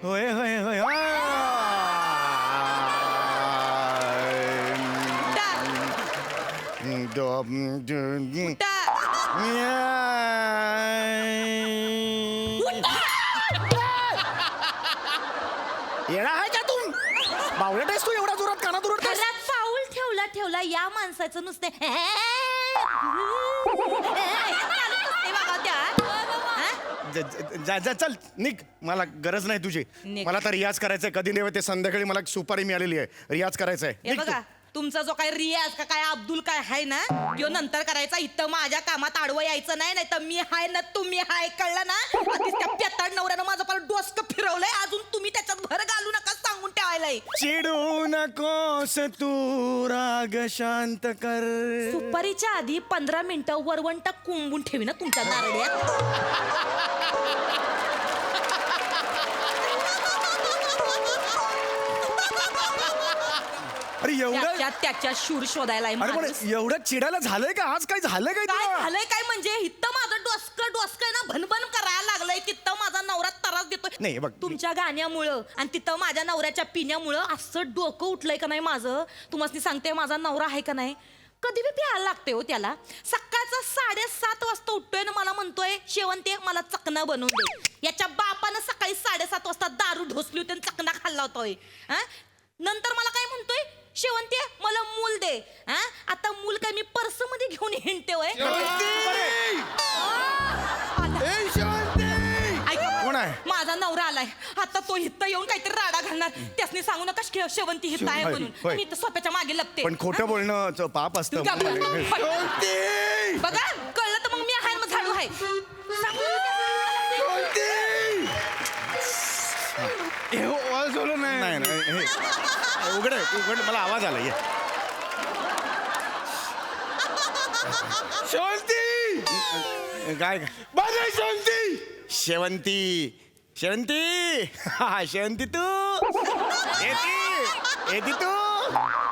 होय होय होय येणार आहे का तू बावळट आहेस तू एवढा जोरात कानात ओरडतेस? घरात पाऊल ठेवला ठेवला या माणसाचं नुसते जा जा चल निघ मला गरज नाही तुझी निघ. मला तर रियाज करायचंय कधी नाही ते संध्याकाळी मला सुपारी मिळालेली आहे रियाज करायचंय हे निघ तू. बघा तुमचा जो काय रियाज का काय अब्दुल काय हाय ना यो नंतर करायचा इथं माझ्या कामात आडवं यायचं नाही तर मी हाय ना तुम्ही हाय कळलं ना आधीच त्या पेताड नवऱ्यानं माझं पण डोसकं फिरवलंय अजून तुम्ही त्याच्यात भर घालू नका सांगून ठेवायलाय चिडू नकोस तू राग शांत कर सुपारीच्या आधी 15 मिनिटं वरवंटा कोंबून ठेवी ना तुमच्या नारड्यात अरे एवढं त्याच्या शूर शोधायला अरे पण एवढं चिडायला झालंय का आज काय झालंय काय काय तुला? झालंय काय म्हणजे इथं माझं डोसकं ना भनभन करायला लागलंय तिथं माझा नवरा त्रास देतोय नाही, बघ. तुमच्या गाण्यामुळं आणि तिथं माझ्या नवऱ्याच्या पिण्यामुळं असं डोकं उठलंय का नाही माझं तुम्हाला सांगते माझा नवरा आहे का नाही कधी बी प्यायला लागते हो त्याला सकाळचा 7:30 वाजता उठतोय ना मला म्हणतोय शेवंते मला चकना बनवून दे याच्या बापानं सकाळी 7:30 वाजता दारू ढोसली होती आणि चकना खाल्ला होतोय नंतर मला काय म्हणतोय शेवंते मला मूल दे आता मूल काय मी पर्स मध्ये घेऊन हिंडते होय कोण आहे? माझा नवरा आलाय आता तो हित्त येऊन काहीतरी राडा घालणार त्यासनी सांगू नका शेवंती हित्त आहे होय, म्हणून होय. मी इथं सोप्याच्या मागे लपते पण खोटं बोलणं पाप असतं बघा कळलं तर मग मी आहे मग झाडू आहे नाही नाही उघड उघड मला आवाज आला ये काय शेवंती शेवंती हा शेवंती तू येती तू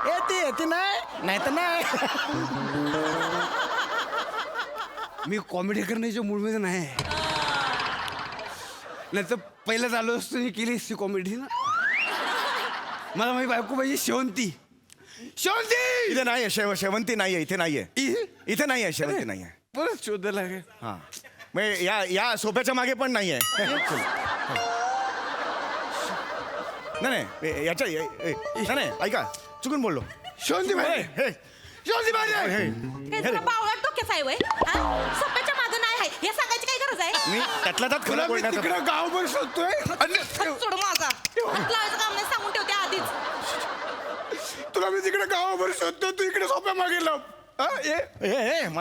येते नाही तर नाही मी कॉमेडी करण्याच्या मूडमध्ये नाही तर पहिलं चालू असतो मी केली असती कॉमेडी ना मला माझी बायको पाहिजे शेवंती शेवंती इथे नाहीये शेवंती नाहीये इथे नाहीये इथे नाहीये शेवंती नाहीये परत शोधायला लागेल हा मग या सोफ्याच्या मागे पण नाहीये नाही याच्या नाही ऐका चुकून बोललो शेवंती हे शेवंती काय जरा बावळट डोक्याचा आहे वय सोप्याच्या मागं नाही आहे हे सांगायची काय गरज आहे मी त्यातला त्यात खरं बोलण्याचं तिकडं गावभर शोधतोय सोड माझा हात लावायचं काम नाही सांगून ठेवते आधीच तुला मी तिकडे गावाभर शोधतोय तू इकडे सोप्या मागे लप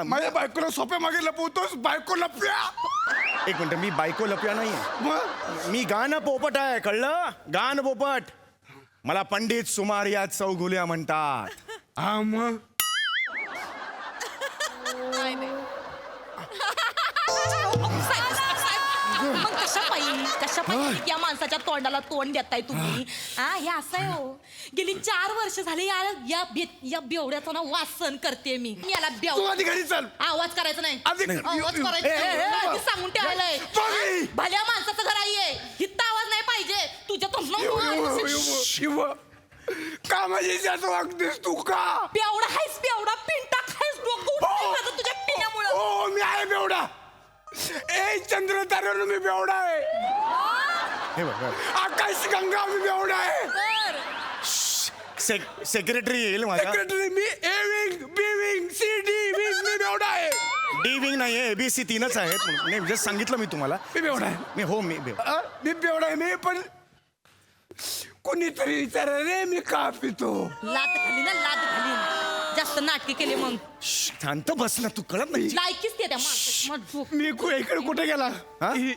माझ्या बायकोला सोप्या मागे लपवतोस बायको लपल्या एक मिनिट मी बायको लपया नाहीये मग मी गाणं पोपट आहे कळलं गाणं पोपट मला पंडित सुमारिया चौगुल्या म्हणतात हा मग मग कशा पाहिजे या माणसाच्या तोंडाला तोंड देताय तुम्ही हे असं आहे हो गेली 4 वर्ष झाले या बेवड्याचा ना वास सहन करते मी याला तू आधी घरी चल आवाज करायचा नाही आधी आवाज करायचा आधी सांगून ठेवायलाय भल्या माणसाचं घर आहे हित्ता आवाज नाही पाहिजे तुझ्या शिव का माझी जात वागतेस तू का बेवडा आहेस बेवडा पिंटा खायस डोकं उठतंय माझं तुझ्या पिण्यामुळं हो मी आहे बेवडा ए चंद्र तारण मी बेवडा आहे हे बघ आकाश गंगा मी बेवडा आहे सेक्रेटरी येईल माझा सेक्रेटरी मी A wing B wing C D wing मी बेवडा आहे डी विंग नाही आहे ABC 3च आहेत नाही जस्ट सांगितलं मी तुम्हाला मी बेवडा आहे मी मी बेवडा आहे मी पण कोणीतरी विचार रे मी का पितो लात घाली ना लात घाली जास्त नाटके केले मग शांत बस ना, तू कळत नाही. लायकीच ते त्या माणसाची. मग झोप. मी इकडे कुठे गेला हा? मी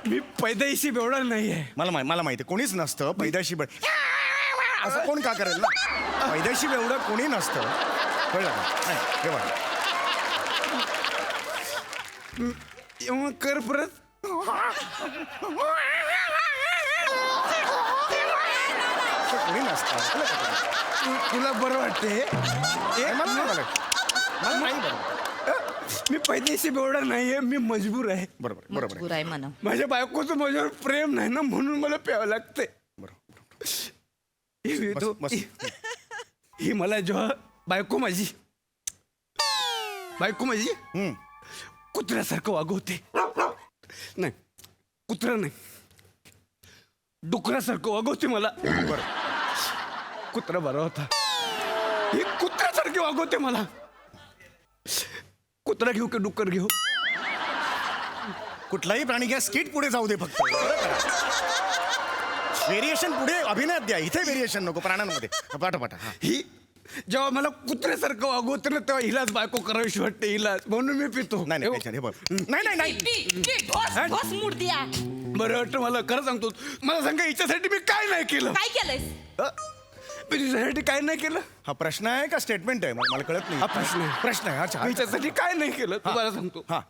मी पैदाइशी बेवडा नाहीये. मला माहिती कोणीच नसतं पैदाशी असं कोण का करेल ना. पैदाशी एवढं कोणी नसतं, कळलं का? नाही, हे बघा. मग कर परत. असं कोणी नसतं, कळलं का तुला? तुला बरं वाटते मला नाही बरं. मला नाही बरं. मी पैदाइशी बेवडा नाहीये, मी मजबूर आहे. बरोबर आहे. मजबूर आहे म्हणा. माझ्या बायकोचं माझ्यावर प्रेम नाही ना, म्हणून मला प्यावं लागतंय. बरोबर. बस. ही मला जेव्हा बायको माझी कुत्र्यासारखं वागवते. नाही, कुत्रा नाही, डुकरासारखं वागवते मला. बरं. कुत्रा बरा होता. ही कुत्र्यासारखी वागवते मला. कुत्रा घेऊ की डुक्कर घेऊ? कुठलाही प्राणी घ्या, स्किट पुढे जाऊ दे फक्त. व्हेरिएशन पुढे अभिनयात द्या, इथे व्हेरिएशन नको प्राण्यांमध्ये. पाठा. ही जेव्हा मला कुत्र्यासारखं वागवते ना, तेव्हा हिलाच बायको करावीशी वाटते. हिलाच म्हणून मी पितो. नाही हे बघ. नाही. बस मूड द्या. बरं वाटतं मला. खरं सांगतो, मला सांगा हिच्यासाठी मी काय नाही केलं. काय केलंयस? मी तिच्यासाठी काय नाही केलं. हा प्रश्न आहे का स्टेटमेंट आहे? मला कळत नाही. हा प्रश्न आहे. प्रश्न आहे. अच्छा. मी हिच्यासाठी काय नाही केलं तुम्हाला सांगतो. हा.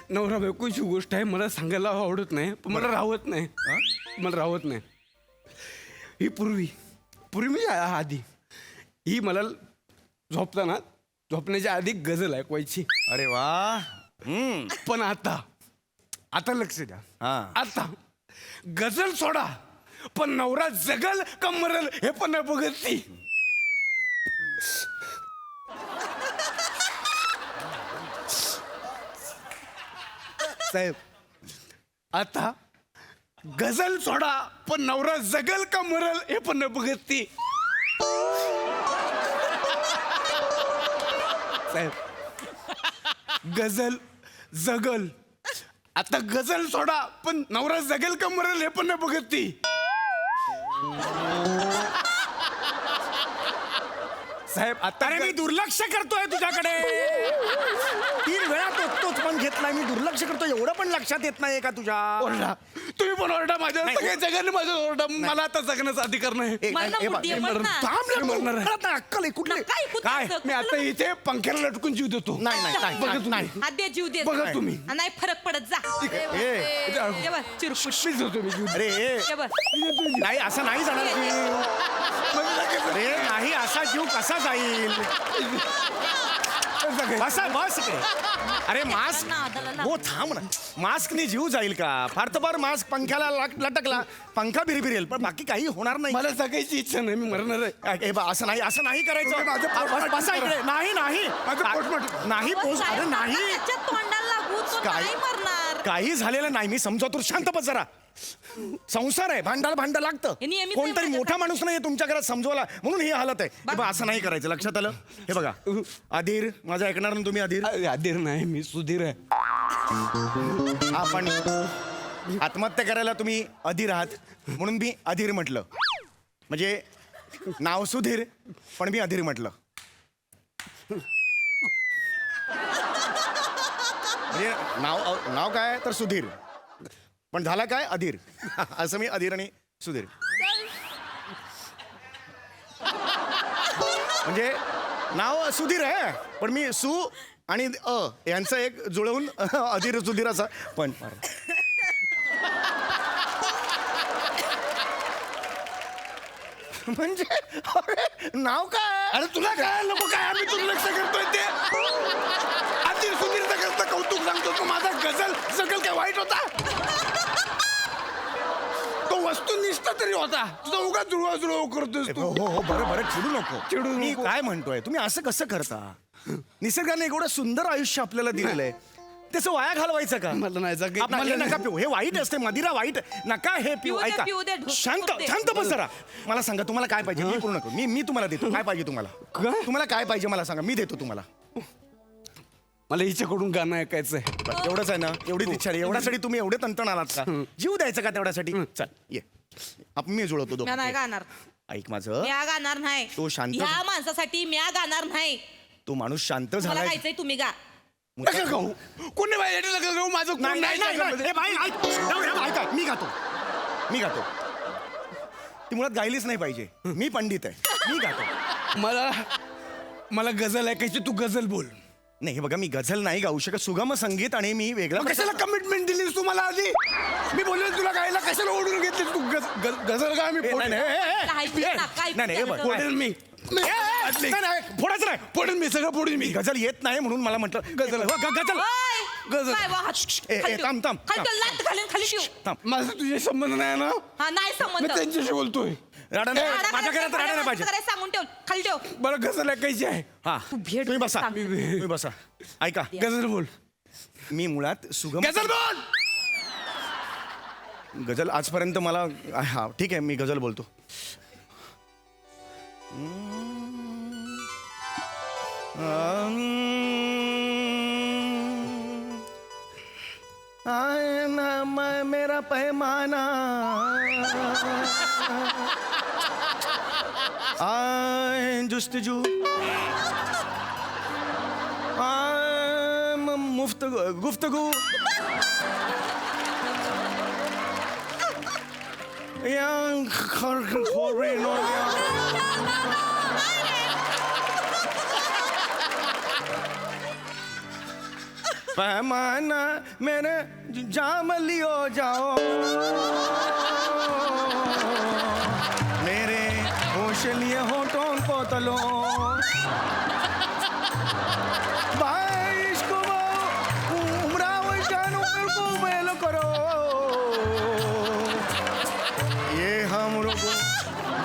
नवरा बायकोची गोष्ट आहे, मला सांगायला आवडत नाही, पण मला राहत नाही. मला राहत नाही. ही पूर्वी म्हणजे आधी ही मला झोपण्याच्या आधी गझल ऐकवायची. अरे वा. पण आता लक्ष द्या. हा. आता गझल सोडा, पण नवरा जगल का मरल हे पण नाही बघत ती. साहेब, आता गझल सोडा, पण नवरा जगल का मरल हे पण नाही बघत ती. साहेब, गझल जगल. आता गझल सोडा, पण नवरा जगेल का मरेल हे पण नाही बघत ती. साहेब, आता अरे मी दुर्लक्ष करतोय तुझ्याकडे. 3 वेळा तोच पण घेतलाय मी. दुर्लक्ष करतोय, एवढं पण लक्षात येत नाही का तुझ्या? ओरडा, तुम्ही पण ओरडा. माझ्या सगळ्या जगाने माझ्या ओरडा. मला आता जगण्याचा अधिकार नाही. मला हे बघ, बुद्धी आहे, म्हण ना. थांब ना तू. मरणार आहे. कळत नाही, अक्कल आहे कुठली? काय कुठलं काय? असं? मी आता इथे पंख्याला लटकून जीव देतो. नाही बघा तुम्ही. नाही. हात दे, जीव दे. बघा तुम्ही. नाही फरक पडत जा. ए, ये बघ, चिरकुट. मीच देतो मी जीव. अरे ये बघ. नाही, असं नाही जाणार जीव. अरे नाही, असा जीव कसा जाईल? बस इकडे. अरे मास्क. हो थांब ना. मास्कने जीव जाईल का? फार तर फार मास्क पंख्याला लटकला, पंखा बिरबिरेल, पण बाकी काही होणार नाही. मला जगायची इच्छा नाही, मी मरणार आहे. ए बा, असं नाही करायचं. बसा इकडे. नाही माझं पोटमाट. नाही पोच. अरे नाही, त्याच्या तोंडाला लागू तो काय? नाही मरणार. काही झालेलं नाही. मी समजतो. शांत बस जरा. संसार आहे, भांडं लागतं. हे नेहमीच कोणतरी आहे मोठा माणूस नाही तुमच्या घरात समजवला, म्हणून ही हालत आहे. हे बघा, असं नाही करायचं. लक्षात आलं? हे बघा, अधीर, माझं ऐकणार ना तुम्ही? अधीर अधीर नाही, मी सुधीर आहे. आपण आत्महत्या करायला तुम्ही अधीर आहात, म्हणून मी अधीर म्हटलं. म्हणजे नाव सुधीर, पण मी अधीर म्हटलं. म्हणजे नाव काय तर सुधीर, पण झाला काय अधीर. असं मी अधीर आणि सुधीर. म्हणजे नाव सुधीर आहे, पण मी सु आणि यांचं एक जुळवून अधीर सुधीर असं. पण म्हणजे अरे नाव काय? अरे तुला काय नको काय? आम्ही दुर्लक्ष करतोय ते. अधीर सुधीरचं कसं कौतुक सांगतो तू? माझा गझल सगळं काय वाईट होता? तो वस्तुनिष्ठ तरी होता. तुझा उगा जुळवा करतोस तू. हो बरं चिडू नको. चिडू मी नको. काय म्हणतोय, तुम्ही असं कसं करता? निसर्गाने एवढं सुंदर आयुष्य आपल्याला दिलेलं आहे, त्याचं वाया घालवायचं का? मला नाही जगायचं. आपलं हे नका पिऊ, हे वाईट असते. मदिरा वाईट, नका हे पिऊ. पिऊ दे, ऐका, पिऊ दे, ढोक दे. शांत बस जरा. मला सांगा तुम्हाला काय पाहिजे. मी पूर्ण करू. मी तुम्हाला देतो. काय पाहिजे तुम्हाला? तुम्हाला काय पाहिजे मला सांगा, मी देतो तुम्हाला. मला हिच्याकडून गाणं ऐकायचंय. एवढंच आहे ना? एवढीच इच्छा आहे. एवढ्यासाठी तुम्ही एवढे तंतण आलात का? जीव द्यायचा का तेवढ्यासाठी? चल ये. मी जुळवतो म्या नाही दोघं गाणार ऐक माझं म्या गाणार नाही तो शांत ह्या माणसासाठी म्या गाणार नाही. तो माणूस शांत मला झालाय गायचंय तुम्ही गा. नका गाऊ कोणी बाई नका गाऊ माझं कोण नाही नाही नाही नाही, ऐकलं. नाही. ए, बाई, ऐक. जाऊ दे, ऐका मी गातो ती मुळात गायलीच नाही पाहिजे मी पंडित आहे मी गातो मला गझल ऐकायची तू गझल बोल. नाही हे बघा मी गझल नाही गाऊ शकत सुगम संगीत आणि मी वेगळा मग कशाला कमिटमेंट दिलीस तू मला आधी मी बोललो तुला गायला कशाला ओढून घेतलीस तू गझल गा मी नाही, नाही, ए, ए, ए. ऐकू दे ना, काय नाही, नाही, हे बघ, ऐकू दे. फोडेल मी नाही, नाही, फोडायचं नाही फोडेल मी सगळं फोडेल मी गझल येत नाही म्हणून मला म्हटलं गझल गझल ओय! गजर. काय बा, हात ए, खाली ए, ठेव. थांब, थांब, खाली थांब. ठेव, लाथ घालीन खाली ठेव. थांब माझा तुझे संबंध नाही ना हा नाही मी संबंध त्यांच्याशी बोलतोय राडा नाही राडा माझ्या करायचं, घरात राडा नाही पाहिजे करायचं सांगून ठेव खाली ठेव. मला गझल ऐकायची आहे हा तू भेट तुम्ही बसा सांग. तुम्ही बसा ऐका गझल बोल मी मुळात सुगम गझल बोल गझल आजपर्यंत मला हा ठीक आहे मी गझल बोलतो मेरा पैमाना जुस्तजू मुफ्त गुफ्तगू yang khorino पैमाना मेरे जाम लियो जाओ मेरे होश लिए होठों को तलो बारिश को उमराव जानू को मेल करो ये हम लोगों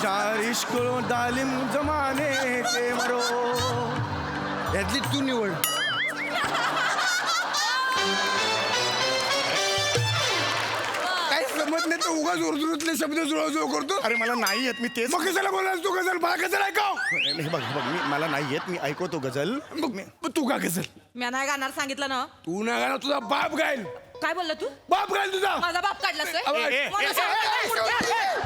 जारिश करो दालिम जमाने के मरो यातली तू निवड काय समज नाही तर उगा जोरजोरातले शब्द जुळवजुळव करतो अरे मला नाही येत मी तेच मग कशाला बोलायस तू गझल मला गझल ऐकाव हे बघ मी मला नाही येत मी ऐकवतो गझल मग तू का गझल म्या नाही गाणार सांगितलं ना. तू ना गाणं तुझा बाप गाईल काय बोलला तू बाप गाईल तुझा माझा बाप काढलास काय? अबे, ए, मला ए, सांग, ए, पुढच्या हात.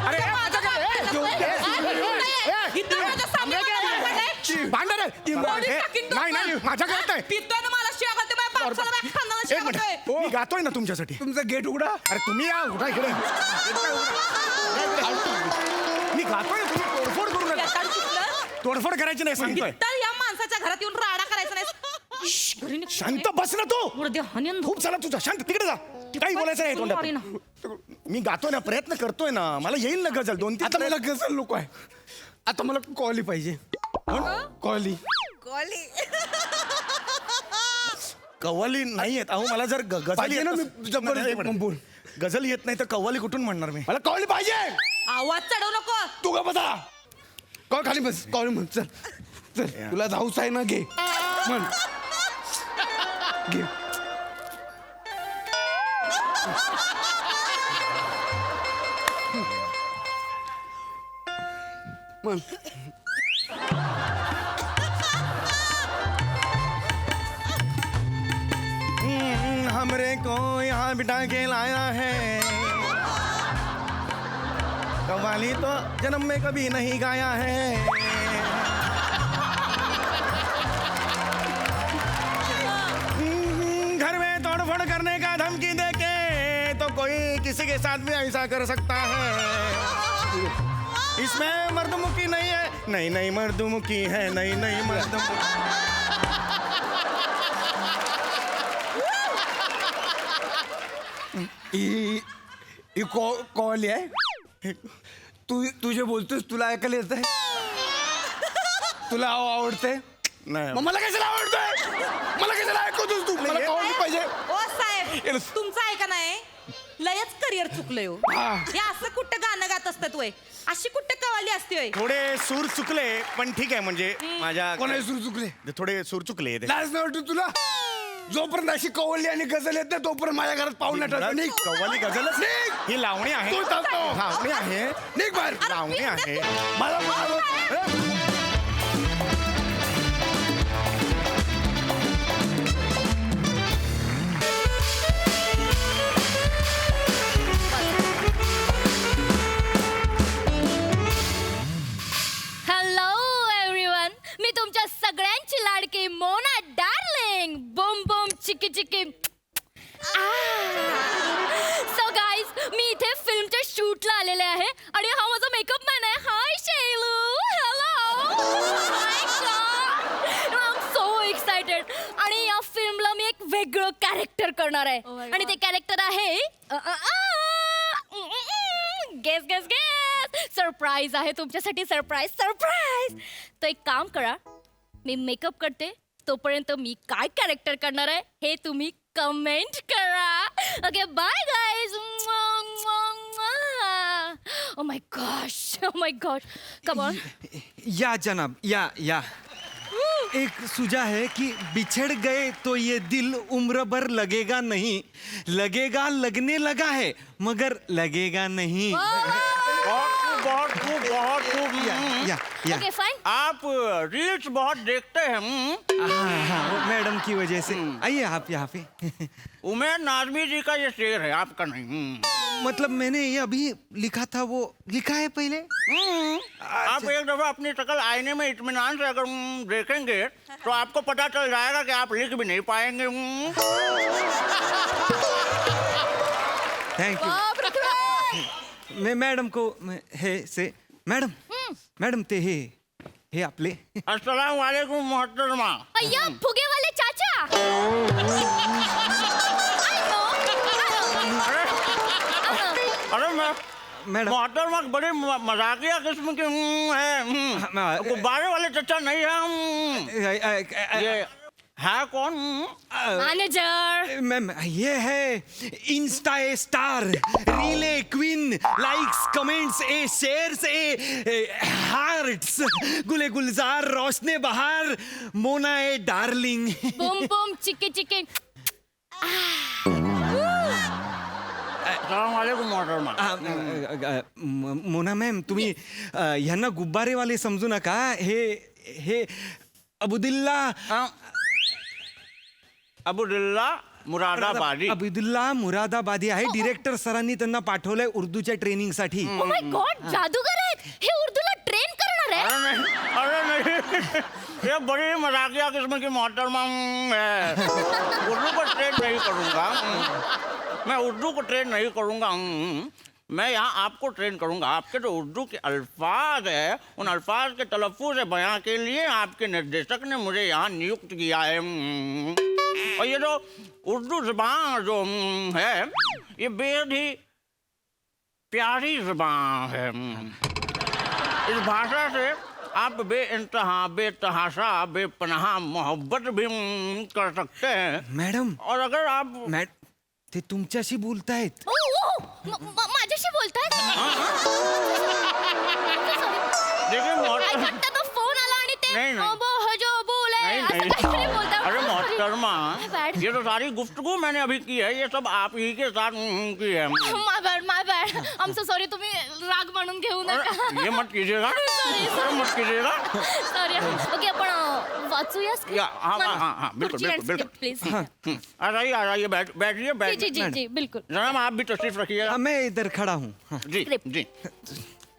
अरे, माझा बाप काढलास काय? इथं माझ्या सामने मला वाटतंय. भांडण बॉडी टाकीन डोकं. नाही नाही माझ्या घरात नाही पितोय ना मला शिव्या घालते, माझ्या बापसाला, माझ्या खानदानाला एक शिव्या मिनिट घालतोय. मी गातोय ना तुमच्यासाठी तुमचा गेट उघडा अरे तुम्ही या उठा इकडे मी गातोय ना, तुम्ही तोडफोड करू नका येताल तिथलं. तोडफोड करायची नाही सांगतोय तर या माणसाच्या घरात येऊन राडा करायचा नाही. श्श्श, घरी निघ. शांत बस ना तू मुर्दे हनीन धू. खूप झाला तुझा शांत तिकडे जा काही बोलायचं नाही मारी ना. तोंडात मी गातोय ना प्रयत्न करतोय ना मला येईल ना गझल दोन आता तीन मला गझल नको आहे आता मला कॉली पाहिजे कॉली कव्वाली नाही येत अहो मला जर गझल पाहिजे येत ना, मी नस- जबरदस्त नाही, नाही, बोल. गझल येत नाही तर कव्वाली कुठून म्हणणार मी मला कॉली पाहिजे आवाज चढवू नको. तू का बसा कॉल खाली बस कॉल म्हण चल चल तुला जाऊच आहे ना घे म्हण घे म्हण हमरे को यहाँ बिठा के लाया है कव्वाली तो जन्म में कभी नहीं गाया है घर में तोड़फोड़ करने का धमकी देके तो कोई किसी के साथ भी ऐसा कर सकता है इसमें मर्दमुखी नहीं है नहीं नहीं मर्दमुखी है नहीं नहीं मर्दमुखी ही कॉली आहे तू जे बोलतोस तुला ऐकायला येत आहे तुला आवडतंय नाही मग मला कशाला आवडतंय मला कशाला ऐकवतोस तू मला कॉली पाहिजे ओ साहेब येस. तुमचं आहे का नाही लयच करिअर चुकलंय हो. हा. हे असं कुठं गाणं गात असतात वय अशी कुठं कवाली असते वय थोडे सूर चुकले पण ठीक आहे म्हणजे माझ्या कोणाचे सूर चुकले थोडे सूर चुकले ते. लाज नाही वाटत तुला जोपर्यंत अशी कवली आणि गझल येत नाही तोपर्यंत माझ्या घरात पाहुणा ठरतो निघ कव्वाली गझलच निघ. ही लावणी आहे तू चालतो. लावणी आहे निघ बाहेर लावणी आहे मला बोलावं. चिकी सो गाईज मी इथे फिल्मच्या शूटला आलेले आहे आणि हा माझा मेकअप मॅन आहे. Hi Shailu, hello. I am so excited. आणि या फिल्मला मी एक वेगळं कॅरेक्टर करणार आहे आणि ते कॅरेक्टर आहे गेस गेस गेस. सरप्राईज आहे तुमच्यासाठी. Surprise surprise. तर एक काम करा, मी मेकअप करते तोपर्यंत मी काय कॅरेक्टर करणार आहे हे तुम्ही कमेंट करा. Okay bye guys. Oh my gosh, oh my gosh. Come on. या जनाब, या एक सुझा है कि बिछड़ गए तो ये दिल उम्र भर लगेगा नहीं, लगेगा लगने लगा है मगर लगेगा नहीं. बहुत खूब. या ओके फाइन. आप रील्स बहुत देखते हैं. हाँ, वो मैडम की वजह से. आइए आप यहाँ पे. उमेर नाजमी जी का ये शेर है, आपका नहीं. मतलब मैंने ये अभी लिखा था, वो लिखा है पहले. आप एक दफा अपनी शक्ल आईने में इत्मीनान से अगर देखेंगे तो आपको पता चल जाएगा कि आप लिख भी नहीं पाएंगे. Thank you. मैं मैडम को हे से मॅडम ते हे आपले. अस्सलाम वालेकुम मोहतरमा. अय्या फुगेवाले चाचा. अरे मैं मैडम मोहतरमा बड़ी मजाकिया किस्म की है. गुब्बारे वाले चचा नहीं है. ये है कौन? मैनेजर. मैम ये है इंस्टा ए star, reel queen, likes comments ए शेयर्स ए हार्ट्स, गुले गुलजार, रोशने बहार, मोना ए डार्लिंग. बुम बुम चिकी चिकी. अस्सलाम वालेकुम मोहतरमा. मोना मॅम तुम्ही ह्यांना गुब्बारेवाले समजू नका. हे अबुदिल्ला अबुदुल्ला मुरादाबादी. अबुदुल्ला मुरादाबादी आहे. डिरेक्टर सरांनी त्यांना पाठवलंय उर्दूच्या ट्रेनिंगसाठी. ओ माय गॉड, जादूगर आहेत हे. उर्दूला ट्रेन करणार आहे. अरे नहीं ये बड़ी मजाकिया किस्म की मोहतरमा है. उर्दू को ट्रेन नहीं करूँगा. मैं उर्दू को ट्रेन नहीं करूँगा. मैं यहाँ आपको ट्रेन करूँगा. आपके जो उर्दू के अल्फाज है उन अल्फाज के तलफ़्फ़ुज़ बयां के लिए आपके निर्देशक ने मुझे यहाँ नियुक्त किया है. और ये जो उर्दू ज़बान जो है ये बेहद ही प्यारी ज़बान है. इस भाषा से आप बेइंतहा बेतहाशा बेपनाह मोहब्बत भी कर सकते हैं. मॅडम और अगर आप ते तुमच्याशी बोलतायत. ओ, माझ्याशी बोलताय. देखिए मोहतरमा फोन आला आणि ते नहीं, नहीं. जो बोले असं काहीतरी बोलता. अरे मोहतरमा My bad. ये तो सारी गुफ्तगू मैंने अभी की है. ये सब आप ही के साथ की है. My bad. I am so sorry. तुम्ही राग म्हणून घेऊ नका. अरे, ये मत कीजिएगा. Sorry. ये मत कीजिएगा. सॉरी. ओके आपण वाचूया. हाँ, बिल्कुल. प्लीज. आ जाइए बैठिए. जी बिल्कुल. जनाब आप भी तशरीफ रखिएगा. मैं इधर खड़ा हूँ. हाँ. जी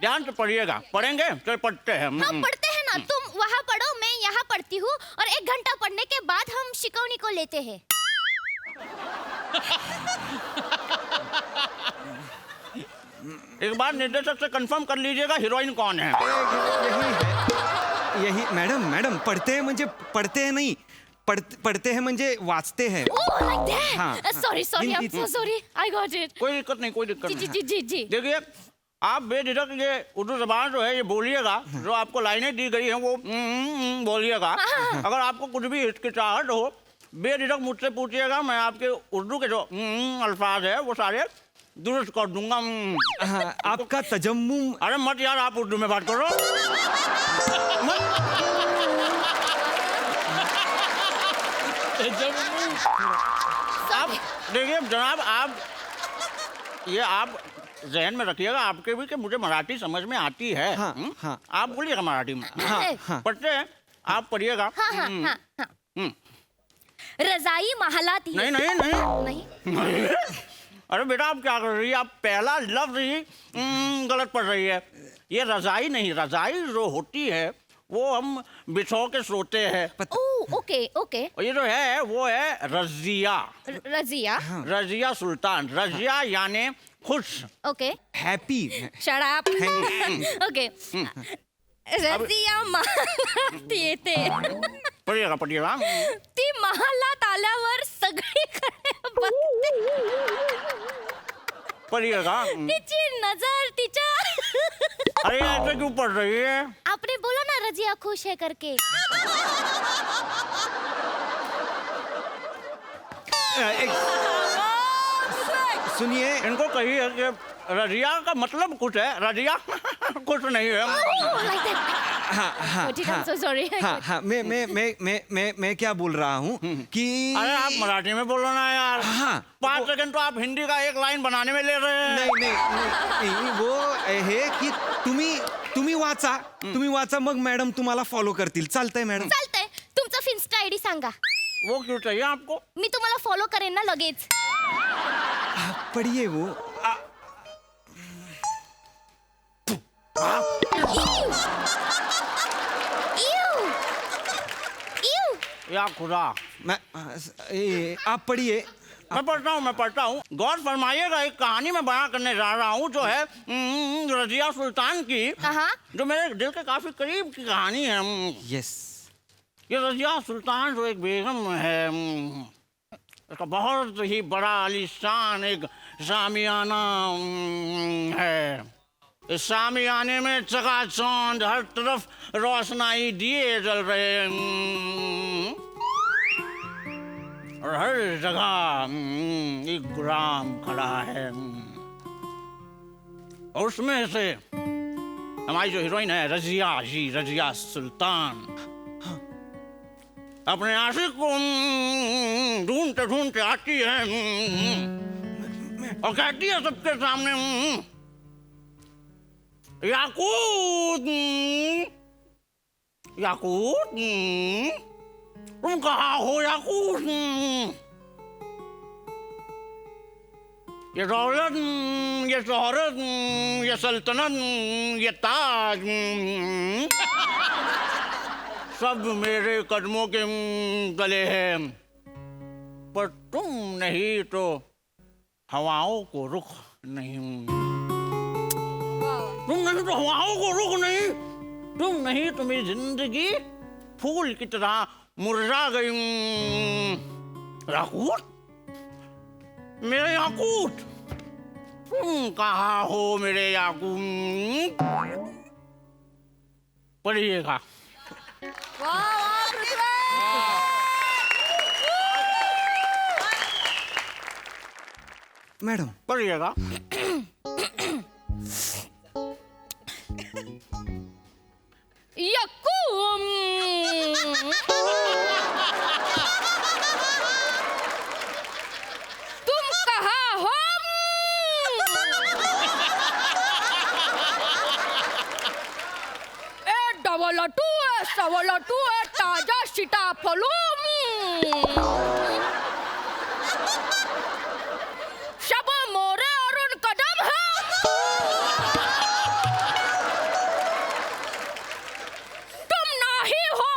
ध्यान से पढ़िएगा. पढ़ेंगे तो पढ़ते हैं. हाँ पढ़ते हैं ना. तुम वहाँ पढ़ो, मैं यहाँ पढ़ती हूँ और 1 घंटा पढ़ने के बाद हम शिकवनी को लेते हैं. एक बार निर्देशक से कंफर्म कर लीजिएगा हीरोइन कौन है. यही मैडम पढ़ते हैं म्हणजे पढ़ते हैं नहीं, पढ़ते हैं म्हणजे वाचते हैं. Oh, like that. हाँ, Sorry. I'm so sorry. I got it. कोई दिक्कत नहीं. जी. देखिए आप बेझिझक ये उर्दू जबान जो है ये बोलिएगा. जो आपको लाइनें दी गई हैं वो बोलिएगा. अगर आपको कुछ भी हिचकिचाहट हो बेझिझक मुझसे पूछिएगा. मैं आपके उर्दू के जो अल्फाज है वो सारे दुरुस्त कर दूंगा. हाँ, आपका तजम्मुम. अरे मत यार, आप उर्दू में बात करो. आप देखिए जनाब, आप जहन में रखिएगा आपके भी कि मुझे मराठी समझ में आती है. हाँ. आप बोलिएगा मराठी में. हाँ. पढ़ते हैं आप पढ़िएगा. हाँ. रजाई महलात ही. नहीं. अरे बेटा आप क्या कर रही है. आप पहला लफ्ज ही गलत पढ़ रही है. ये रजाई नहीं, रजाई जो होती है वो हम बिछो के सोते हैं। ओह ओके ओके और ये जो है वो है रजिया। रजिया रजिया सुल्तान। रजिया यानी खुश। Okay happy shut up okay Razia महालात येते पढ़िएगा पढ़िएगा। ती महालात आल्यावर सगळीकडे बघते पढ़िएगा। तिची नजर तिच्या अरे ऐसे क्यों पढ़ रही है? आपने बोला ना रजिया खुश है करके सुनिए इनको कहिए कि रजिया का मतलब कुछ है, रजिया कुछ नहीं है। सॉरी हाँ हाँ मैं क्या बोल रहा हूँ कि अरे आप मराठी में बोलो ना यार। हाँ, 5 सेकंड तो आप हिंदी का एक लाइन बनाने में ले रहे हैं। नाही वो हे की तुम्ही वाचा मग मॅडम तुम्हाला फॉलो करतील. चालतंय मॅडम. चालतंय तुमचा फिन्स्टा आयडी सांगा वो क्यों चाहिए आपको? मी तुम्हाला फॉलो करेन ना लगेच पडिये वो या खुदा। आप पढ़िए. मैं पढ़ता हूँ। गौर फरमाइएगा, एक कहानी में बयां करने जा रहा हूँ जो है रजिया सुल्तान की, जो मेरे दिल के काफी करीब की कहानी है। यस. ये रजिया सुल्तान जो एक बेगम है, इसका बहुत ही बड़ा आलीशान एक शामियाना है। इस शामियाने में चकाचौंध हर तरफ रोशनाई दिए जल रहे हैं और हर जगह एक गुलाम खड़ा है। और उसमें से हमारी जो हीरोइन है रजिया सुल्तान अपने आशिक को ढूंढते ढूंढते आती है और कहती है सबके सामने, याकूत याकूत तुम कहाँ हो याकूत? ये दौलत, ये शोहरत, ये सल्तनत, ये ताज सब मेरे कदमों के गले हैं, पर तुम नहीं तो हवाओं को रुख नहीं। तुम नहीं तो हवाओं को रुख नहीं, तुम नहीं तो मेरी जिंदगी फूल की तरह मुरझा गई। याकूत, मेरे याकूत, तुम कहाँ हो मेरे याकूत? पढ़िएगा। मॅडम पढ़िएगा। यकूम तुम कहाँ हो? डबल टू सवल टू ताजा सीताफल सब मोरे अरुण कदम है। तुम नाही हो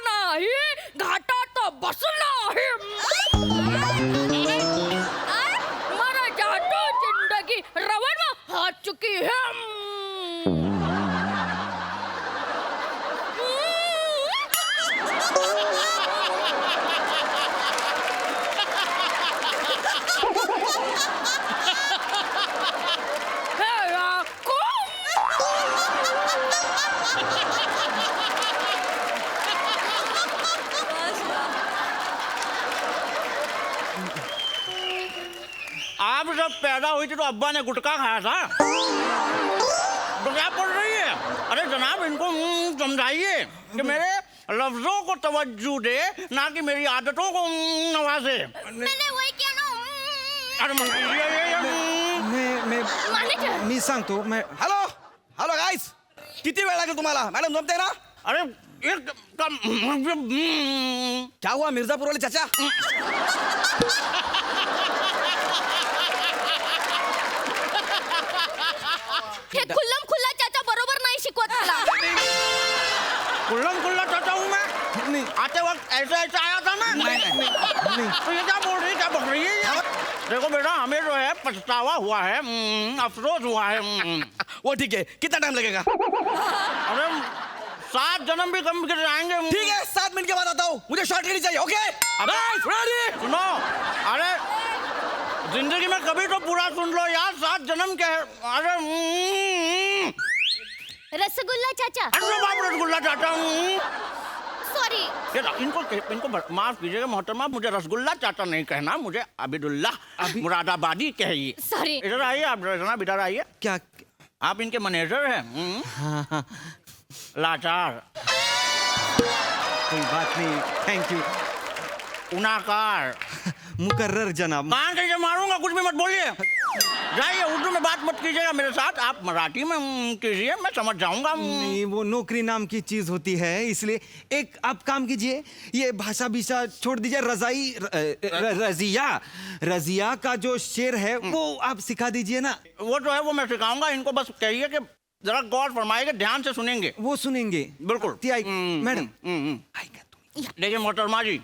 नाही घाटा तो बस नाही। मर जातो जिंदगी रवन में हाथ चुकी है। आप जब पैदा हुई थी तो अब्बा ने गुटखा खाया था, तो क्या पढ़ रही है? अरे जनाब, इनको समझाइए कि मेरे लफ्जों को तवज्जो दे, ना कि मेरी आदतों को नवाजे। मैंने वही किया ना। अरे मी सांगतो. हॅलो हॅलो गाईस, किती वेळ लागेल तुम्हाला? मॅडम जमते ना? अरे एक क्या हुआ मिर्जापुर वाले चाचा? हे खुल्लम खुल्ला चाचा बरोबर नाही शिकवत मला. आते वक्त ऐसा ऐसा आया था ना तो ये क्या बोल रही है, क्या बक रही है ये? देखो बेटा, हमें जो है पछतावा हुआ है, अफसोस हुआ है। वो ठीक है, कितना टाइम लगेगा? अरे 7 जन्म भी कम कर जाएंगे। ठीक है, 7 मिनट के बाद आता हूँ, मुझे शॉर्ट रेडी चाहिए। ओके सुनो, अरे जिंदगी में कभी तो पूरा सुन लो यार, 7 जन्म के है। अरे रसगुल्ला चाचा, अरे बाप, रसगुल्ला चाचा। सॉरी। इनको माफ कीजिएगा मोहतरमा, मुझे रसगुल्ला चाचा नहीं कहना, मुझे अबिदुल्ला मुरादाबादी कहिए। सॉरी। इधर आइए आप, जनाब इधर आइए। क्या? आप इनके मैनेजर हैं। हाँ, लाचार, कोई बात नहीं, थैंक यू। उनाकार, मुकर्रर जनाब। कान से मारूंगा, कुछ भी मत बोलिए। जाइए, उर्दू में बात मत कीजिएगा मेरे साथ, आप मराठी में कीजिए, मैं समझ जाऊंगा। नहीं, वो नौकरी नाम की चीज होती है, इसलिए एक आप काम कीजिए, ये भाषा भीषा छोड़ दीजिए। रजिया का जो शेर है वो आप सिखा दीजिए ना। वो जो है वो मैं सिखाऊंगा, इनको बस कहिए कि जरा गौर फरमाइएगा, ध्यान से सुनेंगे। वो सुनेंगे बिल्कुल। मैडम, देखिए मोहतरमा जी,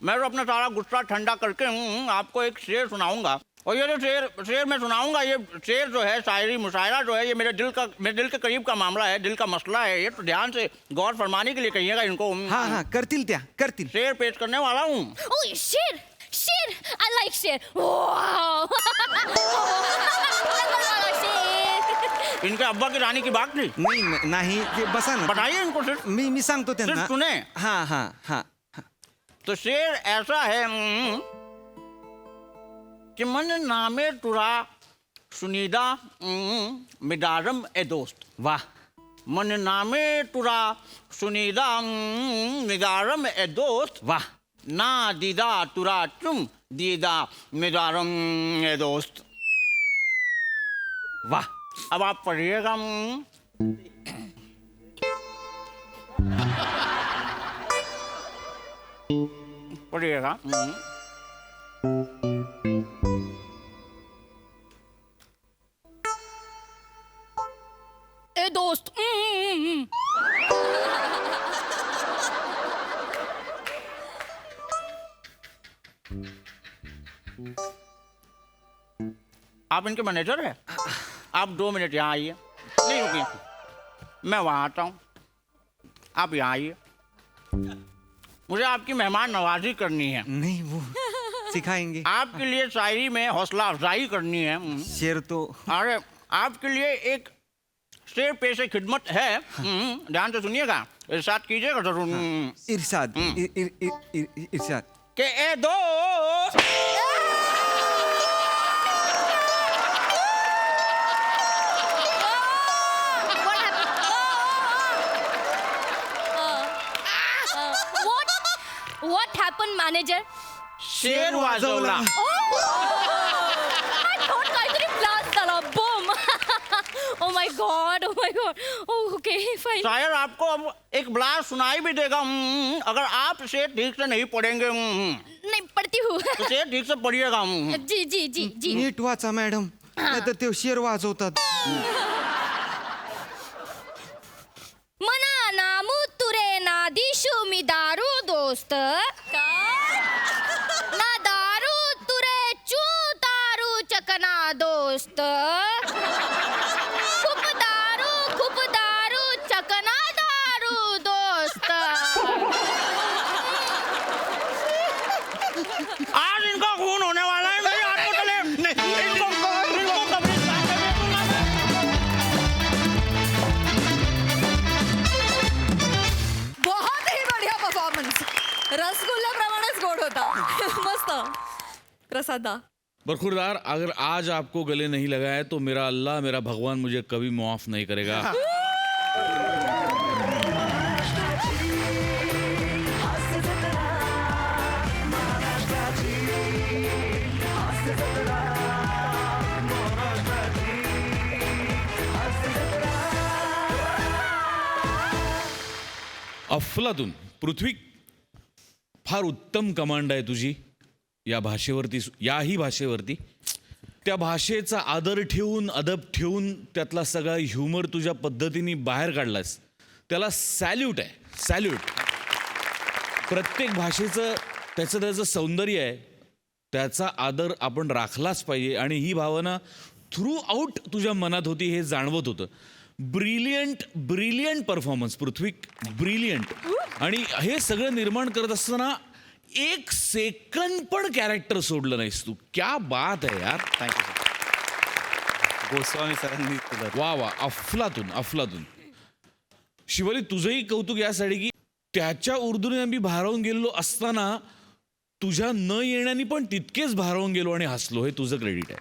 मैं तो अपना सारा गुस्सा ठंडा करके आपको एक शेर सुनाऊंगा, और ये जो शेर मैं सुनाऊंगा, ये शेर जो है, शायरी मुशायरा जो है, ये मेरे दिल के करीब का मामला है, दिल का मसला है ये, तो ध्यान से गौर फरमाने के लिए कहिएगा इनको। हाँ, करतील। शेर पेश करने वाला हूँ। ओह शेर, I like शेर। वाओ। इनके अब्बा की रानी की बात नहीं। नाही, ते बसा ना, बताइए इनको सिर्फ मी सांगतो त्यांना। सिर्फ सुने। हाँ। तो शेर ऐसा है कि मन नामे तुरा सुनीदा मिदारम ए दोस्त। वाह। मन नामे तुरा सुनीदा मिदारम ए दोस्त, वाह। ना दीदा तुरा तुम दीदा मिदारम ए दोस्त। वाह। अब आप पढ़िएगा। पढ़िएगा। ए दोस्त। आप इनके मैनेजर हैं? आप 2 मिनट यहाँ आइए। नहीं रुकिए, मैं वहाँ आता हूँ, आप यहाँ आइए। मुझे आपकी मेहमान नवाजी करनी है। नहीं, वो सिखाएंगे। आपके लिए शायरी में हौसला अफजाई करनी है। शेर तो। अरे आपके लिए एक शेर पेशे खिदमत है। ध्यान से सुनिएगा, इरशाद कीजिएगा जरूर। इरशाद। इरशाद के ए दोस्त, What happened, manager? Share वाजवला। I thought काहीतरी blast झाला. Boom. Oh my god. Oh, okay, fine. शायर आपको अब एक ब्लास्ट सुनाई भी देगा अगर आप शेर ठीक से नहीं पढ़ेंगे। नहीं पढ़ती हूँ. तो शेर ठीक से पढ़िएगा। जी. नीट वाचा मॅडम, नाहीतर ते शेर वाजवतात। मना नामू तुरे नादिशु मी दारू दोस्त. ना दारू तुरे चू दारू चकना दोस्त. खूप दारू चकना दारू दोस्त. आज इनका खून होने वाला है, मेरी आपको चले। इनको कब्रिस्तान में भेजूंगा मैं। बहुत ही बढ़िया परफॉर्मन्स, रसगुल्ल्याप्रमाणेच गोड होता. मस्त. प्रसादा, बरखुरदार, अगर आज आपको गले नहीं लगा है तो मेरा अल्लाह, मेरा भगवान मुझे कभी माफ नहीं करेगा। अफलातून, पृथ्वी, फार उत्तम कमांड आहे तुझी या भाषेवरती, याही भाषेवरती. त्या भाषेचा आदर ठेवून, अदब ठेवून त्यातला सगळा ह्युमर तुझ्या पद्धतीने बाहेर काढलास, त्याला सॅल्यूट आहे, सॅल्यूट. प्रत्येक भाषेचं त्याचं सौंदर्य आहे, त्याचा आदर आपण राखलाच पाहिजे. आणि ही भावना थ्रू आउट तुझ्या मनात होती हे जाणवत होतं. ब्रिलियंट परफॉर्मन्स पृथ्वी, ब्रिलियंट. आणि हे सगळं निर्माण करत असताना 1 सेकंद पण कॅरेक्टर सोडलं नाहीस तू. क्या बात आहे यार. थँक्यू गोस्वामी सरांनी केलं. वा वा, अफलातून. शिवाली, तुझंही कौतुक यासाठी की त्याच्या उर्दूने आम्ही भारावून गेलेलो असताना तुझ्या न येण्याने पण तितकेच भारावून गेलो आणि हसलो. हे तुझं क्रेडिट आहे.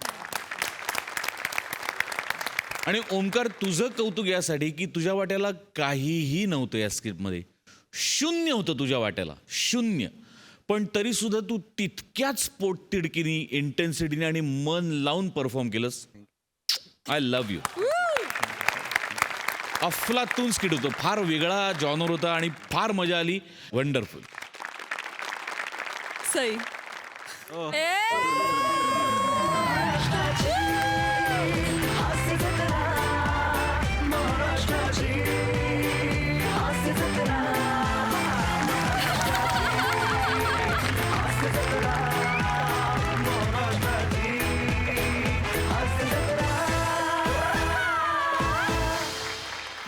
आणि ओमकार, तुझं कौतुक यासाठी की तुझ्या वाट्याला काहीही नव्हतं या स्क्रिप्टमध्ये. 0 होतं तुझ्या वाट्याला, 0. पण तरी सुद्धा तू तितक्याच पोटतिडकीने, इंटेन्सिटीने आणि मन लावून परफॉर्म केलंस. I love you. अफलातून स्किट होतं, फार वेगळा जॉनर होता आणि फार मजा आली. वंडरफुल. Sai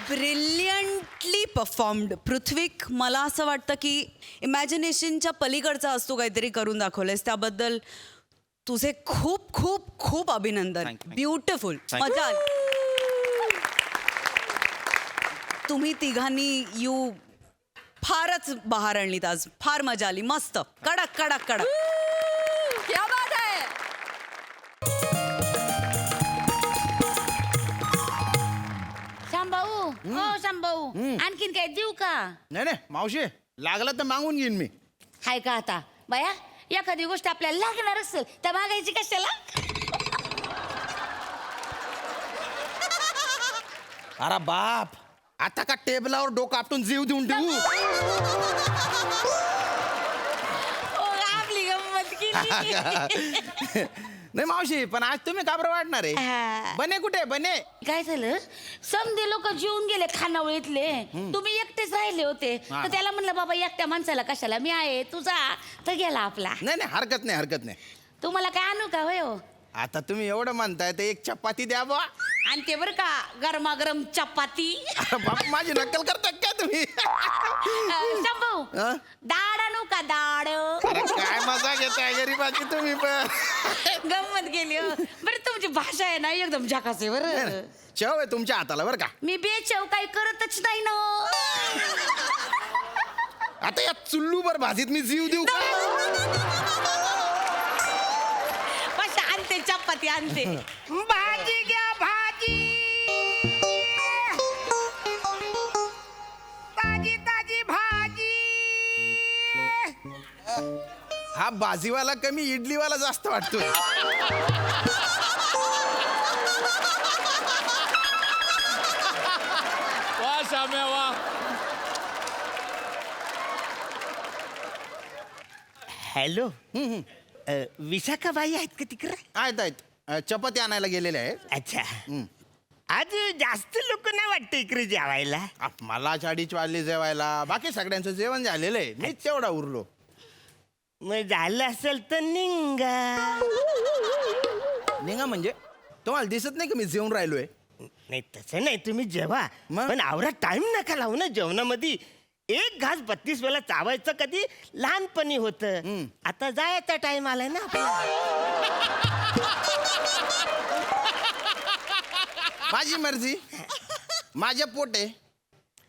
brilliantly performed. पृथ्वीक, मला असं वाटतं की इमॅजिनेशनच्या पलीकडचा असतो काहीतरी करून दाखवलंयस, त्याबद्दल तुझे खूप खूप खूप अभिनंदन. ब्युटिफुल. मजा आली. तुम्ही तिघांनी फारच बहार आणलीत आज. फार मजा आली. मस्त. कडक कडक कडक. क्या बात आहे. शांभाऊ, हो शांभाऊ, आणखीन काय देऊ का? नाही मावशी, लागला तर मागून घेईन मी. हाय का आता बाया, एखादी गोष्ट आपल्याला लागणार असेल तर मागायची कशाला? अरे बाप, आता का टेबलावर डोकं आपटून जीव देऊन देऊ? ओ, आपली गंमत केली. नाही मावशी, पण आज तुम्ही का बरं वाटणार हा. आहे? बने कुठे बने? काय झालं, समधे लोक जेवून गेले खानावळीतले, तुम्ही एकटेच राहिले होते. तर त्याला म्हणलं बाबा एकट्या माणसाला कशाला, मी आहे तुझा. तर गेला आपला. नाही हरकत नाही. तुम्हाला काय आणू का होय हो? आता तुम्ही एवढं म्हणताय तर 1 चपाती द्या बा. आणि ते बरं का, गरमागरम चपाती. बाप, माझी नक्कल करताय का तुम्ही? शंभू, हं? दाड आणू का दाड? अरे काय मजा घेताय गरीबाची तुम्ही पण. गंमत गेली हो. बरं, तुमची भाषा आहे ना एकदम झकास आहे बरं. चव आहे तुमच्या हाताला बरं का. मी बेचव काही करतच नाही ना. आता या चुल्लूभर भाजीत मी जीव देऊ का? बस आणते चपाती आणते. भाजी घ्या भाजी. ताजी भाजी. हा भाजीवाला कमी, इडलीवाला जास्त वाटतोय. वा शाम्या, वा. हॅलो. विशाखाबाई आहेत का तिकडे? आहेत. चपाती आणायला गेलेले आहेत. अच्छा. आज जास्त लोक नाही वाटतं इकडे जेवायला. मला 2:30 वाजले जेवायला. बाकी सगळ्यांचं जेवण झालेलं आहे, मीच तेवढा उरलो. मग झालं असेल तर निघा. निघा म्हणजे तुम्हाला दिसत नाही की मी जेवून राहिलोय? नाही तसं नाही, तुम्ही जेवा. मग? पण आवरा टाइम नका लावू ना जेवणामध्ये. 1 घास 32 वेळा चावायचं कधी लहानपणी होतं. आता जायचा टाइम आलाय ना आपला. माझी मर्जी, माझ्या पोट आहे,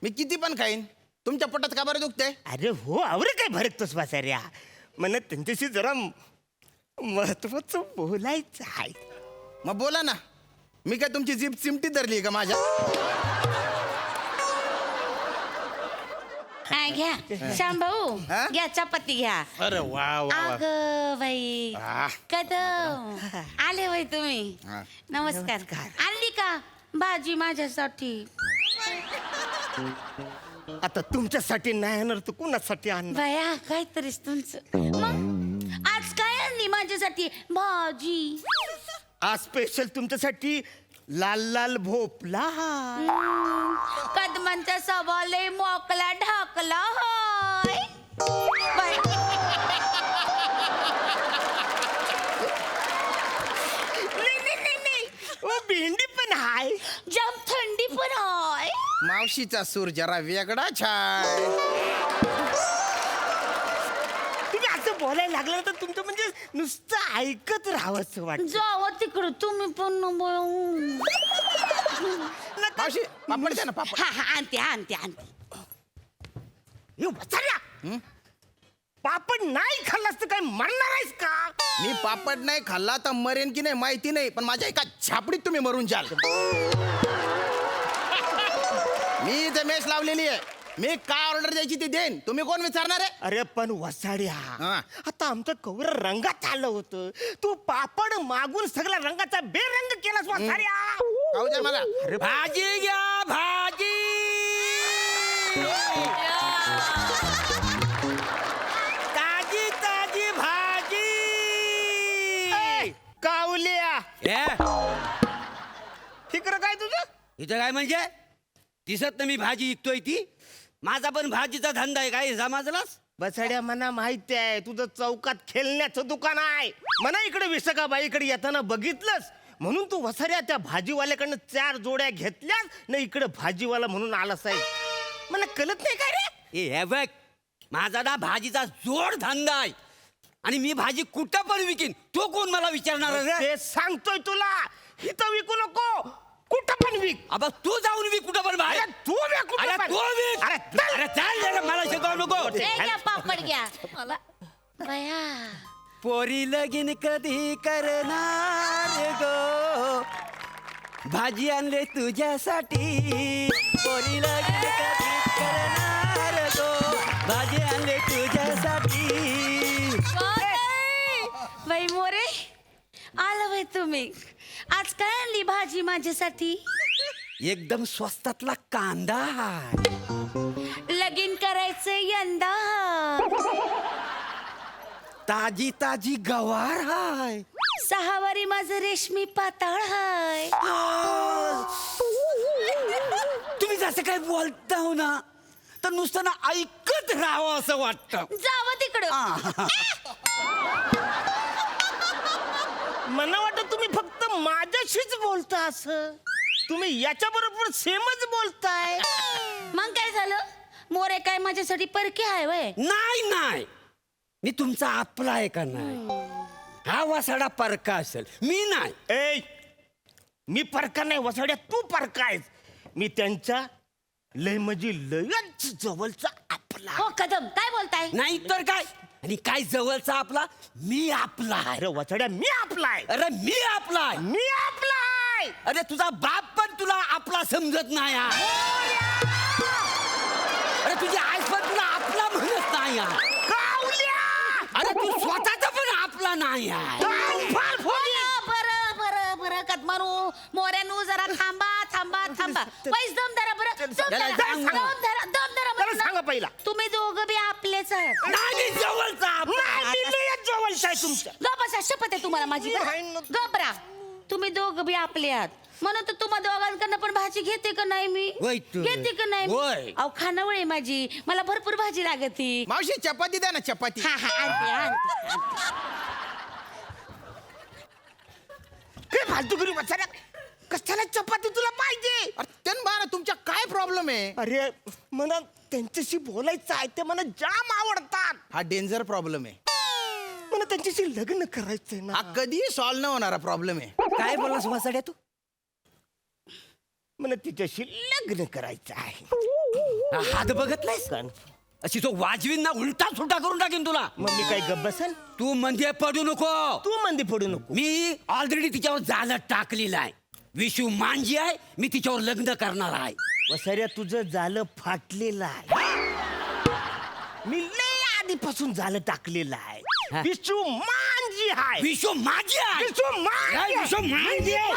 मी किती पण खाईन. तुमच्या पोटात का बरं दुखतंय? अरे हो, आवरे काय भरतोस वासाऱ्या. मला त्यांच्याशी जरा महत्वाचं बोलायचं आहे. मग बोला ना. मी काय तुमची जीभ चिमटी धरली का माझ्या? हा, घ्या शांभाऊ, हा? घ्या चपाती घ्या. अरे वा वा वा. अग बाई, आ. कदम आले बाई तुम्ही. हा. नमस्कार. आणली का भाजी माझ्यासाठी? आता तुमच्यासाठी नाही आणणार तर कुणासाठी आणणार? बाया, काहीतरीच तुमचं. मग आज काय आणली माझ्यासाठी भाजी? आज स्पेशल तुमच्यासाठी लाल लाल भोपला. कदमांचा सवाले मोकला ढाकला होय. मावशीचा सूर जरा वेगळाच आहे. तुम्ही असं बोलायला लागलं तर तुमचं म्हणजे नुसतं ऐकत राहावंच वाटतं. जावं तिकडं तुम्ही पण न बोलू. मावशी पापड द्या ना पापड. हा हा आणते आणते आणते. हे वसाड्या, पापड नाही खाल्लास तर काय मरणार आहेस का? मी पापड नाही खाल्ला तर मरेन की नाही माहिती नाही, पण माझ्या एका छापडीत तुम्ही मरून जाल. मी इथे मेस लावलेली आहे. मी काय ऑर्डर द्यायची ती देईन. तुम्ही कोण विचारणार आहे? अरे पण वसाड्या, हा. आता आमचं कवर रंगात आलं होतं, तू पापड मागून सगळ्या रंगाचा बेरंग केलास वसाड्या. खाऊ द्या मला. भाजी घ्या भाजी. ताजी ताजी भाजी. कावल्या, फिकर काय तुझं? इथं काय म्हणजे दिसत ना मी भाजी विकतोय ती. माझा पण भाजीचा धंदा आहे. काय समजलास? बसाड्या, मला माहिती आहे तुझं चौकात खेळण्याचं दुकान आहे. म्हणा इकडे विशाखाबाईकडे येताना बघितलंस म्हणून तू वसाड्या त्या भाजीवाल्याकडनं 4 जोड्या घेतल्यास ना इकडे भाजीवाला म्हणून आलास आहे. मला कळत नाही काय रे? हे बघ, माझा ना भाजीचा जोड धंदा आहे आणि मी भाजी कुठं पण विकीन. तो कोण मला विचारणार रे? ते सांगतोय तुला, इथं विकू नको, कुठं पण विक. अबा तू जाऊन विक कुठं पण बाहेर. अरे तू विक कुठं अरे पण. तू विक. अरे चल. अरे चाल जरा, मला शिकवू नको. हे घ्या पापड घ्या. मला बया पोरी लगीन कधी करणार गो, भाजी आणले तुझ्यासाठी. पोरी लगीन कधी करणार गो, भाजी आणले तुझ्यासाठी. बाई मोरे, आलं बाई तुम्ही. आज काय आणली भाजी माझ्यासाठी? एकदम स्वस्तातला कांदा. लगीन करायचं यंदा. ताजी ताजी गवार हाय. 6 वारी माझं रेशमी पाताळ हाय. तुम्ही जसं काय बोलता हो ना, तर नुसतं ना ऐकत राहावं असं वाटतं. जावं तिकडं. मला वाटत तुम्ही फक्त माझ्याशीच बोलता असं. तुम्ही याच्या बरोबर सेमच बोलताय. मग काय झालं? मोरे काय माझ्यासाठी परके आहे वय? नाही नाही, मी तुमचा आपला आहे का नाही? हा वासाडा परका असेल, मी नाही. ए, मी परका नाही वसाड्या, तू परका आहेस. मी त्यांच्या लय म्हणजे लयच जवळचा आपला. हो कदम, काय बोलताय? नाही तर काय. आणि काय जवळचा आपला? मी आपला आहे. अरे वसाड्या, मी आपला आहे. अरे मी आपला आहे. मी आपला आहे. अरे तुझा बाप पण तुला आपला समजत नाही हा. अरे तुझी आई पण तुला आपला म्हणत नाही हा. कावल्या! अरे तू स्वतःचा पण आपला नाही आहे. बरं कदमानू मोऱ्यानू जरा थांबा थांबा थांबा. पैस दम धरा बरं. दम त्याला धरा, सांग. दम धरा, दम धरा त्याला म्हटलं. सांगा पहिला. तुम्ही दोघं बी आपलेच आहात. नाही जवळचा आपला. नाही, मी लयच जवळचा आहे तुमच्या. गप बसा, शपथ आहे तुम्हाला माझी. नाही ना. गप रा. तुम्ही दोघं बी आपले आहात म्हणून तर तुम्हा दोघांकडनं पण भाजी घेते का नाही मी? होय तू. घेते का नाही होय. मी? अहो खानावळ आहे माझी, मला भरपूर भाजी लागती. मावशी चपाती द्या ना चपाती. हा हा आणते आणते. काय फालतूगिरी वसाड्या, कशाला चपाती तुला पाहिजे? अरे त्यान बारा तुमच्या काय प्रॉब्लेम आहे? अरे मला त्यांच्याशी बोलायचं आहे, ते मला जाम आवडतात. हा डेंजर प्रॉब्लेम आहे. मला त्यांच्याशी लग्न करायचंय हा ना. कधी सॉल्व्ह न होणारा प्रॉब्लेम आहे. काय बोललास वासाड्या तू? मला तिच्याशी लग्न करायचं आहे. हात बघत नाहीस? अशी तो वाजवीन ना उलटा सुलटा करून टाकीन तुला. मग मी काय गप बसन? तू म्हणजे पडू नको. तू मंदी पडू नको. मी ऑलरेडी तिच्यावर जाळं टाकलेलं आहे. विशू मांजी आहे, मी तिच्यावर लग्न करणार आहे. वसाऱ्या, तुझं जालं फाटलेलं आहे. मी लय आधीपासून जालं टाकलेलं आहे. विशू मांजी आहे. विशू माझी आहे. विशू मांजी. विशू मांजी आहे.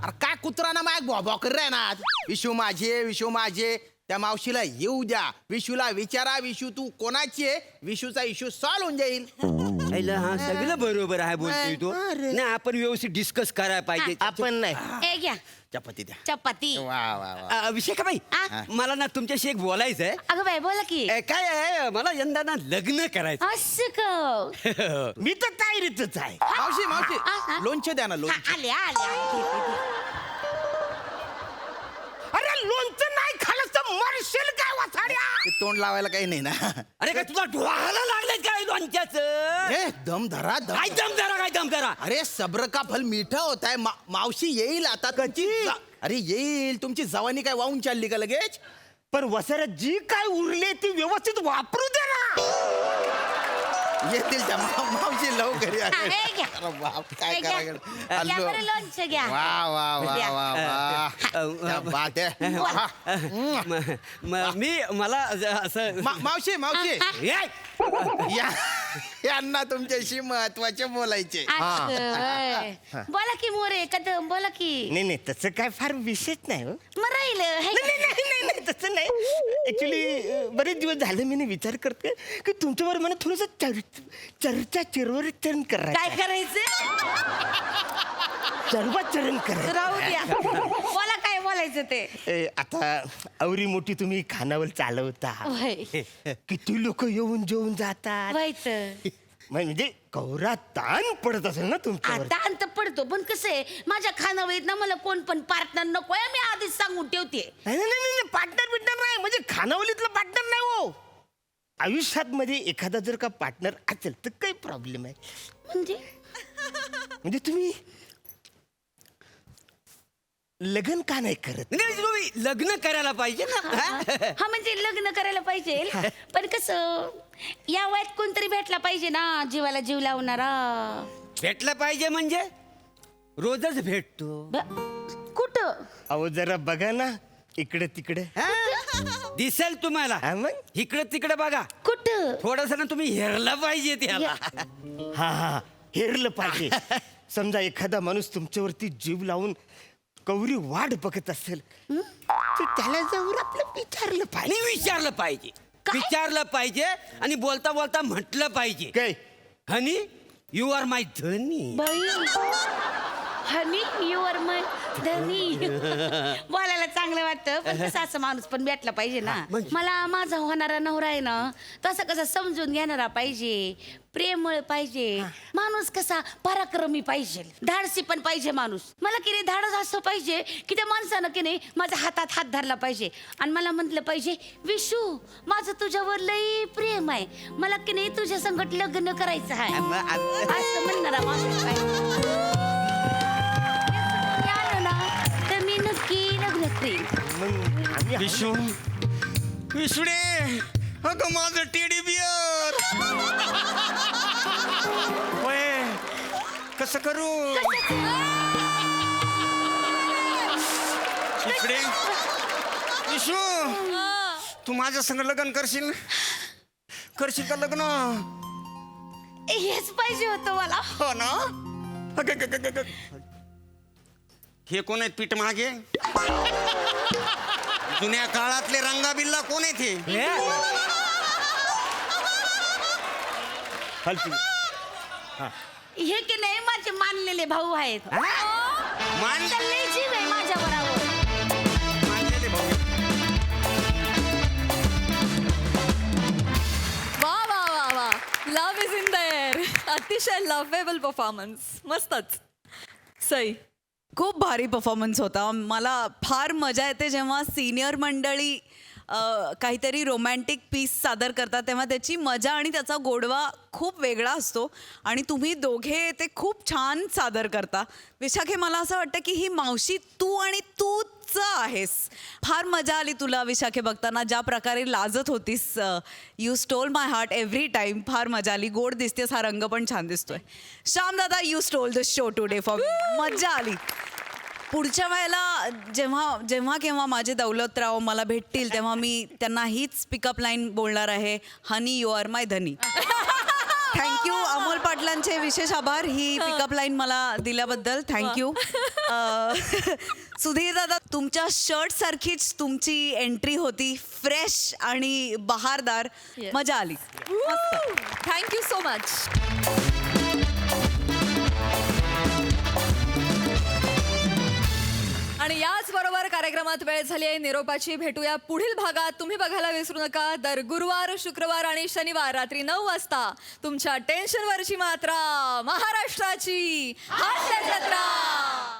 अरे काय कुत्रा माय भॉ कर रे ना. विशू माझे त्या मावशीला येऊ द्या. विशूला विचारा, विशू तू कोणाची आहे? विशूचा इशू सॉल्व्ह होऊन जाईल. हा सगळं बरोबर आहे बोलतोय तो. नाही आपण व्यवस्थित डिस्कस करायला पाहिजे. आपण नाही. ए घ्या चपाती द्या. चपाती. वा वा वा. विशाखाबाई, मला ना तुमच्याशी एक बोलायचं आहे. अगं बाई बोला की. काय आहे, मला यंदा ना लग्न करायचं. असं का? मी तर तयारीतच आहे. मावशी हा. लोणचे द्या ना लोणचे. आले आले आले. वसाड्या. ते तोंड लावायला काही नाही ना. अरे काय तुला डोळ्याला लागले काय लोणच्याच? ए, दम धरा दम. काय दम करा, काय दम करा? अरे सब्र का फल मीठा होता है. मावशी येईल आता. अरे येईल. तुमची जवानी काय वाहून चालली का लगेच? पण वसाऱ्या जी काय उरली ती व्यवस्थित वापरू दे ना. येतील त्या मावशी लवकर या. हे घ्या. अरे बाप, काय हे घ्या. करायला? घ्या बरं लोणचं घ्या. वा वा वा द्या. वा वा. क्या बात आहे. मला असं मावशी मावशी या यांना तुमच्याशी महत्वाचे बोलायचे. असं होय. बोला की मोरे कदम बोला की. नाही तसं काय फार विशेष नाही हो. मग राहिलं हे नाही तसं नाही. ऍक्च्युली बरेच दिवस झाले मी विचार करते की तुमच्यावर मला थोडस चर्चा चरण करायचं. काय करायचं चरण करायचं. राहू द्या. बोला काय बोलायचं ते. आता आवरी मोठी तुम्ही खानावर चालवता. होय. किती लोक येऊन जेवून जातात. व्हायचं. म्हणजे कौरा ताण पडत असेल ना तुमच्यावर. आता अंत पडतो पण कसं आहे माझ्या खानावळीत ना मला कोण पण पार्टनर नकोय मी आधीच सांगून ठेवते. नाही पार्टनर बिटनर नाही म्हणजे खानावलीतला पार्टनर नाही हो. आयुष्यात मध्ये एखादा जर का पार्टनर असेल तर काही प्रॉब्लेम आहे. म्हणजे तुम्ही लग्न का नाही करत? नाही, तुम्ही लग्न करायला पाहिजे ना. हा म्हणजे लग्न करायला पाहिजे पण कसं या वयात कोणतरी भेटला पाहिजे ना जीवाला जीव लावणारा. भेटलं पाहिजे म्हणजे रोजच भेटतो. कुठं? अहो जरा बघा ना इकडे तिकडे. दिसेल तुम्हाला. हा मग? इकडे तिकडे बघा. कुठं? थोडस ना तुम्ही हेरला पाहिजे त्याला. हा हेरलं पाहिजे. समजा एखादा माणूस तुमच्यावरती जीव लावून कवरी वाट बघत असेल तर त्याला जाऊन आपलं विचारलं पाहिजे. आणि विचारलं पाहिजे. विचारलं पाहिजे आणि बोलता बोलता म्हटलं पाहिजे काय हनी यू आर माय धनी. बाई हनी यू आर माय धनी. बोलायला चांगलं वाटतं पण कसं असं माणूस पण भेटला पाहिजे ना. मला माझा होणारा नवरा आहे ना तसं कसं समजून घेणारा पाहिजे. प्रेमळ पाहिजे. माणूस कसा पराक्रमी पाहिजे. धाडसी पण पाहिजे माणूस. मला की नाही धाडस असं पाहिजे की त्या माणसानं की नाही माझ्या हातात हात धरला पाहिजे आणि मला म्हटलं पाहिजे विशू माझं तुझ्यावर लई प्रेम आहे मला की नाही तुझ्या संगत लग्न करायचं आहे असं म्हणणारा माणूस पाहिजे. आलं ना तर मी नक्की लग्न करीन. विशू विशुडे अगं माझं टेडी बियर. होय कसं करू? इकडे विशू तू माझ्या संग लग्न करशील का लग्न? हेच पाहिजे होतं मला. हो ना. हे कोण आहेत पीठ मागे? जुन्या काळातले रंगाबिल्ला कोण आहेत हे? हे की नाही माझे मानलेले भाऊ आहेत. त्यांचा लई जीव आहे माझ्या बरोबर. वा वा वा वा love is in the air. अतिशय लव्हेबल परफॉर्मन्स. मस्तच. सई खूप भारी परफॉर्मन्स होता. मला फार मजा येते जेव्हा सिनियर मंडळी काहीतरी रोमॅन्टिक पीस सादर करतात तेव्हा त्याची मजा आणि त्याचा गोडवा खूप वेगळा असतो आणि तुम्ही दोघे ते खूप छान सादर करता. विशाखे मला असं वाटतं की ही मावशी तू आणि तूच आहेस. फार मजा आली तुला विशाखे बघताना. ज्या प्रकारे लाजत होतीस you stole my heart every time. फार मजा आली. गोड दिसतेस. हा रंग पण छान दिसतोय. श्याम दादा you stole the show today for मजा आली. पुढच्या वेळेला जेव्हा केव्हा माझे दौलतराव मला भेटतील तेव्हा मी त्यांना हीच पिकअप लाईन बोलणार आहे. हनी यू आर माय धनी. थँक्यू अमोल पाटलांचे विशेष आभार ही पिकअप लाईन मला दिल्याबद्दल. थँक्यू. सुधीर दादा तुमच्या शर्ट सारखीच तुमची एंट्री होती. फ्रेश आणि बहारदार. मजा आली. Thank you so much. आणि याच बरोबर कार्यक्रमात वेळ झाली आहे निरोपाची. भेटूया पुढील भागात. तुम्ही बघायला विसरू नका दर गुरुवार शुक्रवार आणि शनिवार रात्री 9 वाजता तुमच्या टेन्शनवरची मात्रा महाराष्ट्राची हास्य जत्रा.